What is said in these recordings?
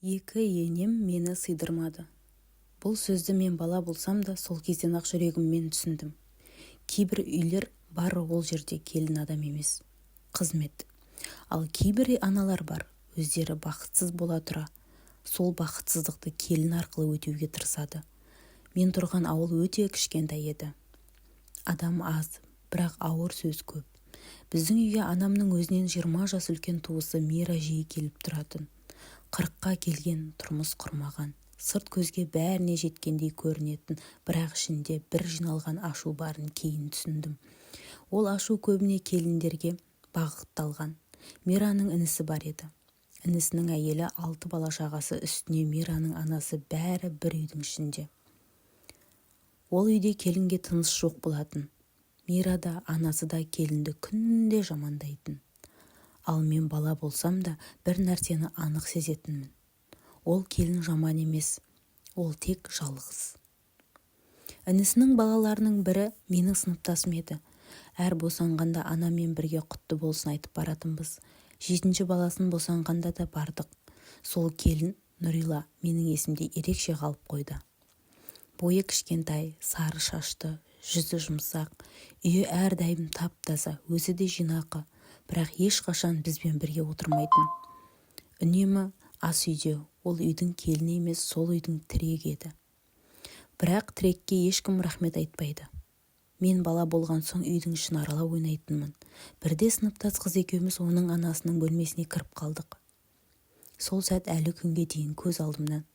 Екі енем мені сыйдырмады. Бұл сөзді мен бала болсам да сол кезден ақ жүрегіммен түсіндім. Кейбір үйлер бар, ол жерде келін адам емес, қызмет. Ал кейбір аналар бар, өздері бақытсыз бола тұра, сол бақытсыздықты келін арқылы өтеуге тырысады. Мен тұрған ауыл өте кішкентай еді. Адам аз, бірақ ауыр сөз көп. Біздің үйге анамның өзінен 20 жас үлкен туысы Мира жиі келіп тұратын. 40-қа келген, тұрмыс құрмаған, сырт көзге бәріне жеткендей көрінетін, бірақ ішінде бір жиналған ашу барын кейін түсіндім. Ол ашу көбіне келіндерге бағытталған. Мираның інісі бар еді. Інісінің әйелі 6 бала шағасы, үстіне Мираның анасы, бәрі бір үйдің ішінде. Ол үйде келінге тыныс жоқ болатын. Мира да, анасы да келінді күнде жамандайтын. Ал мен бала болсам да бір нәрсені анық сезетінмін. Ол келін жаман емес, ол тек жалғыз. Інісінің балаларының бірі менің сыныптасым еді. Әр босанғанда анамен бірге құтты болсын айтып баратынбыз. 7-ші баласын босанғанда да бардық. Сол келін Нұрила менің есімде ерекше қалып қойды. Бойы кішкентай, сары шашты, жүзі жұмсақ, үйі әрдайым тап-таза, өзі де жинақы. Бірақ ешқашан бізбен бірге отырмайтын. Үнемі ас үйде, ол үйдің келіні емес, сол үйдің тірегі еді. Бірақ тірекке ешкім рахмет айтпайды. Мен бала болған соң үйдің ішін аралап ойнайтынмын. Бірде сыныптас қыз екеуміз оның анасының бөлмесіне кіріп қалдық. Сол сәт әлі күнге дейін көз алдымнан.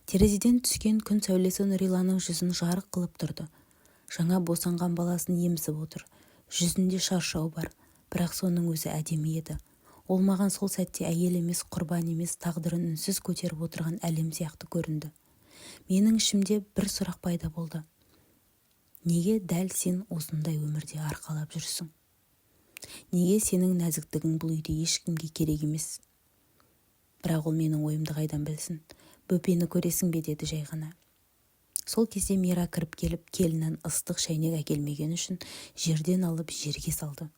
Терезеден түскен күн сәулесі Нұриланың жүзін жарық қылып тұрды. Жаңа босанған баласын емізіп отыр. Жүзінде шаршау бар. Бірақ соның өзі әдемі еді. Ол маған сол сәтте әйел емес, құрбан емес, тағдырын үнсіз көтеріп отырған әлем сияқты көрінді. Менің ішімде бір сұрақ пайда болды. Неге дәл сен осындай өмірде арқалап жүрсің? Неге сенің нәзіктігің бұл үйде ешкімге керек емес? Бірақ ол менің ойымды қайдан білсін? Бөпені көресің бе деді жай ғана. Сол кезде Мира кіріп келіп, келіннен ыстық шәйнек әкелмеген үшін жерден алып жерге салды.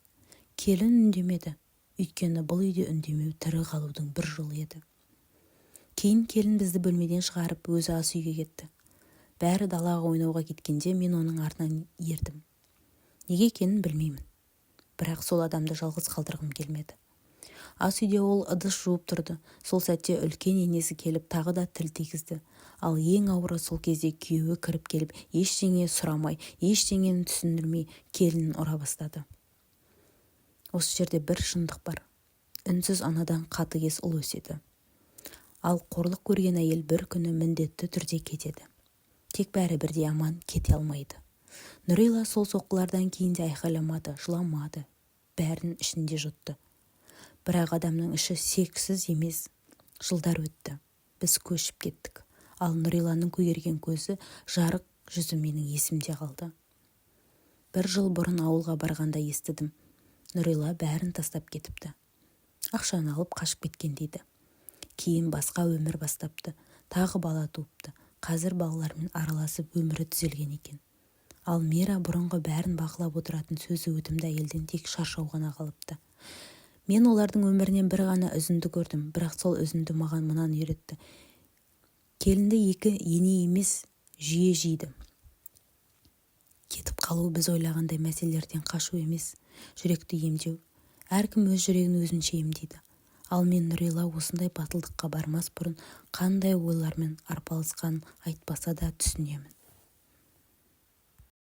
Келін үндемеді, өйткені бұл үйде үндемеу тірі қалудың бір жолы еді. Кейін келін бізді бөлмеден шығарып, өзі ас үйге кетті. Бәрі далаға ойнауға кеткенде мен оның артынан ердім. Неге екенін білмеймін. Бірақ сол адамды жалғыз қалдырғым келмеді. Ас үйде ол ыдыс жуып тұрды. Сол сәтте үлкен енесі келіп тағы да тіл тигізді. Ал ең ауыры сол кезде күйеуі кіріп келіп, ештеңе сұрамай, ештеңені түсіндірмей келінін ұра бастады. Осы жерде бір шындық бар. Үнсіз анадан қатыгез ұл өседі. Ал қорлық көрген әйел бір күні міндетті түрде кетеді. Тек бәрі бірдей аман кете алмайды. Нұрила сол соққылардан кейін де айқайламады, жыламады. Бәрін ішінде жұтты. Бірақ адамның іші сексіз емес. Жылдар өтті. Біз көшіп кеттік. Ал Нұриланың көгерген көзі, жарық жүзі менің есімде қалды. Бір жыл бұрын ауылға барғанда естідім. Нұрила бәрін тастап кетіпті. Ақшаны алып қашып кеткен дейді. Кейін басқа өмір бастапты. Тағы бала туыпты. Қазір балалармен араласып өмірі түзелген екен. Ал Мира бұрынғы бәрін бақылап отыратын сөзі өтімді әйелден тек шаршау ғана қалыпты. Мен олардың өмірінен бір ғана үзінді көрдім, бірақ сол үзінді маған мынаны үйретті. Келінді екі ене емес, жиі жейді. Кетіп қалу біз ойлағандай мәселелерден қашу емес, жүректі емдеу. Әркім өз жүрегін өзінше емдейді. Ал мен Нұрила осындай батылдыққа бармас бұрын қандай ойлармен арпалысқанын айтпаса да түсінемін.